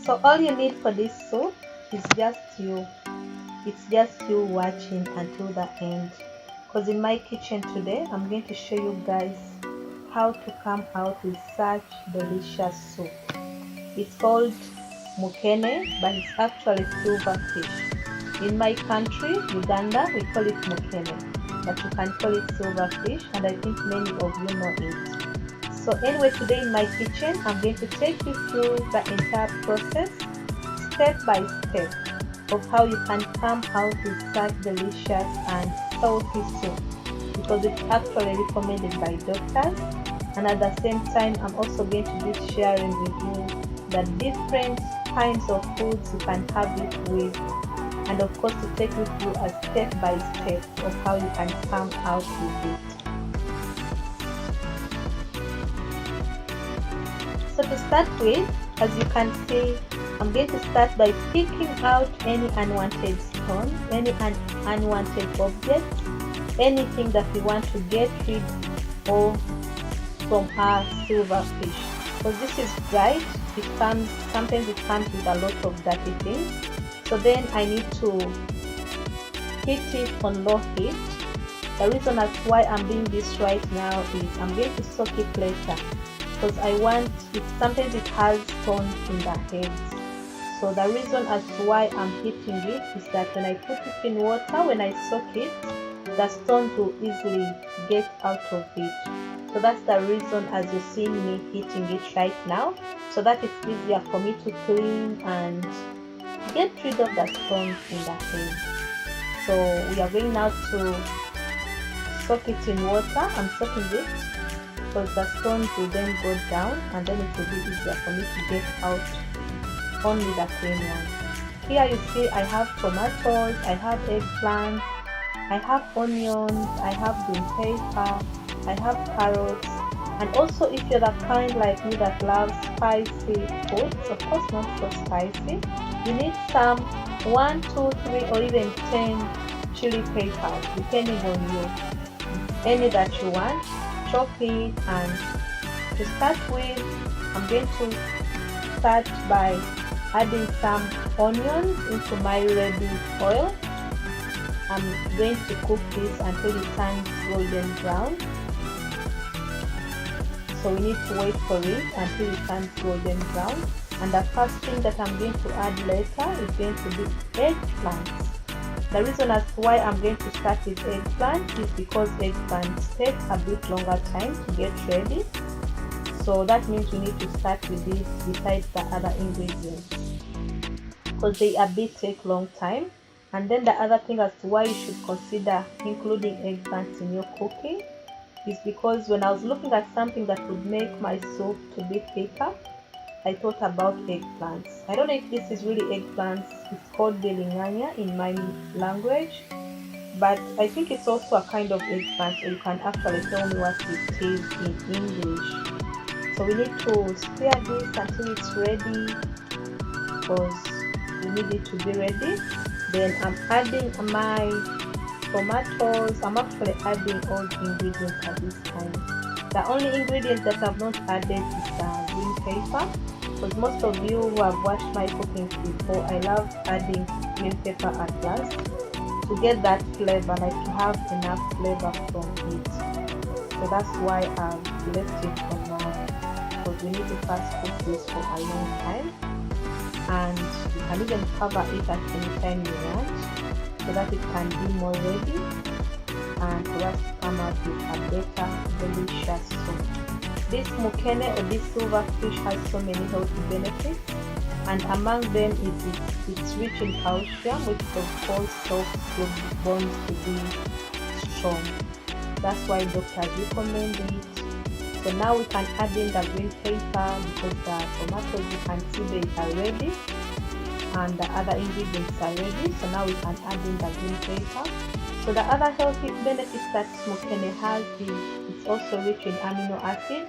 So all you need for this soup is just you. It's just you watching until the end. Because in my kitchen today, I'm going to show you guys how to come out with such delicious soup. It's called mukene, but it's actually silverfish. In my country, Uganda, we call it mukene, but you can call it silverfish, and I think many of you know it. So anyway, today in my kitchen, I'm going to take you through the entire process, step by step, of how you can come out with such delicious and healthy soup, because it's actually recommended by doctors. And at the same time, I'm also going to be sharing with you the different kinds of foods you can have it with, and of course to take you through a step by step of how you can come out with it. So to start with, as you can see, I'm going to start by picking out any unwanted stone, any unwanted objects, anything that we want to get rid of from our silverfish. Because this is dried, sometimes it comes with a lot of dirty things. So then I need to heat it on low heat. The reason as why I'm doing this right now is I'm going to soak it later, because I want it, sometimes it has stones in the heads. So the reason as to why I'm heating it is that when I put it in water, when I soak it, the stones will easily get out of it. So that's the reason as you're seeing me heating it right now, so that it's easier for me to clean and get rid of the stones in the head. So we are going now to soak it in water. I'm soaking it because the stones will then go down, and then it will be easier for me to get out only the clean ones. Here you see I have tomatoes, I have eggplants, I have onions, I have green pepper, I have carrots, and also if you're the kind like me that loves spicy foods, of course not so spicy, you need some 1, 2, 3 or even 10 chili peppers, depending on you, any that you want. Chop it, and to start with, I'm going to start by adding some onions into my ready oil. I'm going to cook this until it turns golden brown. So we need to wait for it until it turns golden brown. And the first thing that I'm going to add later is going to be eggplants. The reason as to why I'm going to start with eggplant is because eggplants take a bit longer time to get ready. So that means we need to start with this besides the other ingredients, because they a bit take long time. And then the other thing as to why you should consider including eggplants in your cooking is because when I was looking at something that would make my soup to be thicker, I thought about eggplants. I don't know if this is really eggplants. It's called bilinganya in my language, but I think it's also a kind of eggplant, so you can actually tell me what it is in English. So we need to stir this until it's ready, because we need it to be ready. Then I'm adding my tomatoes. I'm actually adding all the ingredients at this time. The only ingredient that I've not added is the green pepper, because most of you who have watched my cooking before, I love adding green pepper at last to get that flavor, like to have enough flavor from it. So that's why I've left it for now, because we need to first cook this for a long time, and you can even cover it at any time you want, so that it can be more ready and for us to come out with a better, delicious soup. This mukene or this silverfish has so many healthy benefits, and among them is it's rich in calcium, which of course helps your bones to be strong. That's why doctors recommend it. So now we can add in the green pepper, because the tomatoes, you can see they are ready and the other ingredients are ready. So now we can add in the green pepper. So the other healthy benefits that mukene has is it's also rich in amino acids,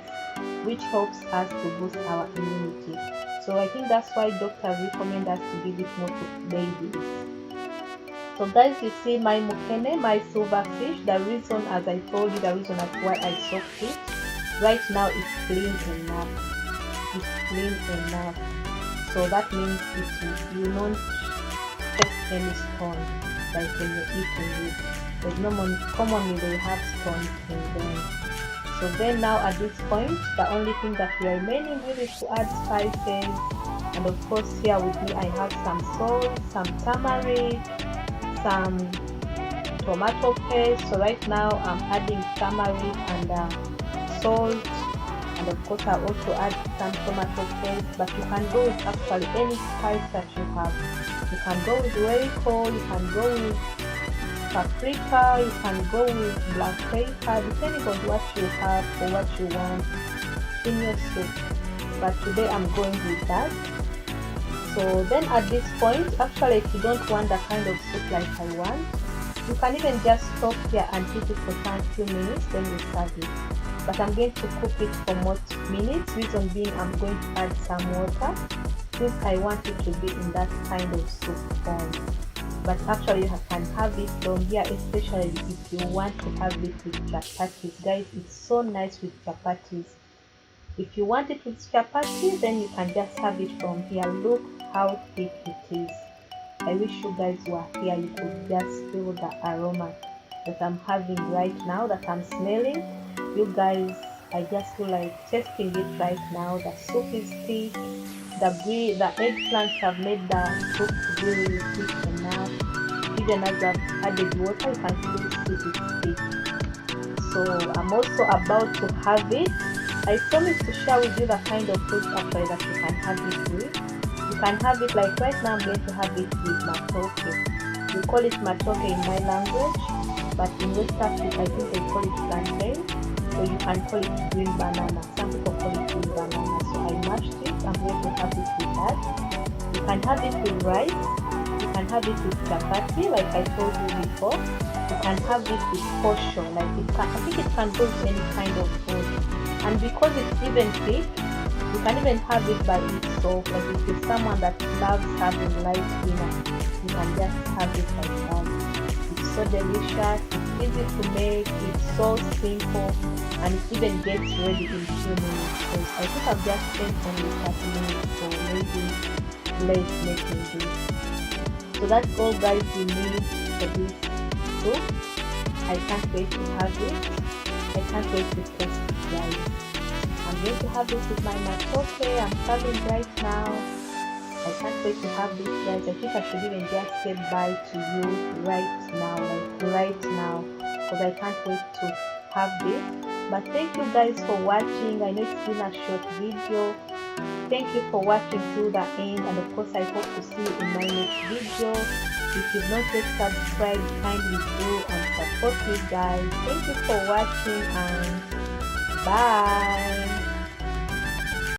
which helps us to boost our immunity. So I think that's why doctors recommend us to give it more to babies. So guys, you see my mukene, my silverfish, the reason, as I told you, the reason as why I soaked it, right now it's clean enough. It's clean enough. So that means you won't taste any stone like when you're eating it. There's commonly they have stones in them. So then now at this point, the only thing that we are remaining with is to add spices. And of course here with me I have some salt, some turmeric, some tomato paste. So right now I'm adding turmeric and salt, and of course I'll also add some tomato paste, but you can go with actually any spice that you have. You can go with Royco, you can go with paprika, you can go with black pepper, depending on what you have or what you want in your soup. But today I'm going with that. So then at this point, actually if you don't want the kind of soup like I want, you can even just stop here and heat it for some few minutes, then you serve it. But I'm going to cook it for more minutes. Reason being, I'm going to add some water since I want it to be in that kind of soup form. But actually you can have it from here, especially if you want to have it with chapatis. Guys, it's so nice with chapatis. If you want it with chapati, then you can just have it from here. Look how thick it is. I wish you guys were here, you could just feel the aroma that I'm having right now, that I'm smelling. You guys, I just feel like tasting it right now. The soup is thick. The eggplants have made the soup really thick enough. Even as I've added water, you can still see it's thick. So I'm also about to have it. I promised to share with you the kind of food actually that you can have it with. You can have it like right now I'm going to have it with matoke. We call it matoke in my language, but in West Africa I think they call it plantain. So you can call it green banana. Some people call it green banana. So I mashed it. I'm going to have it with that. You can have it with rice. You can have it with chapati, like I told you before. You can have it with posho. I think it can go with any kind of food. And because it's even thick, you can even have it by itself. Like if you're someone that loves having light dinner, you can just have it like that. It's so delicious, it's easy to make, it's so simple, and it even gets ready in 2 minutes. So I think I've just spent only 30 minutes or maybe less making this. So that's all guys you need for this soup. I can't wait to have it. I can't wait to taste it guys. I'm going to have this with my matoke. I'm serving right now. I can't wait to have this guys. I think I should even just say bye to you right now, because I can't wait to have this. But thank you guys for watching. I know it's been a short video. Thank you for watching through the end, and of course I hope to see you in my next video. If you've not yet subscribed, kindly do and support me guys. Thank you for watching and bye.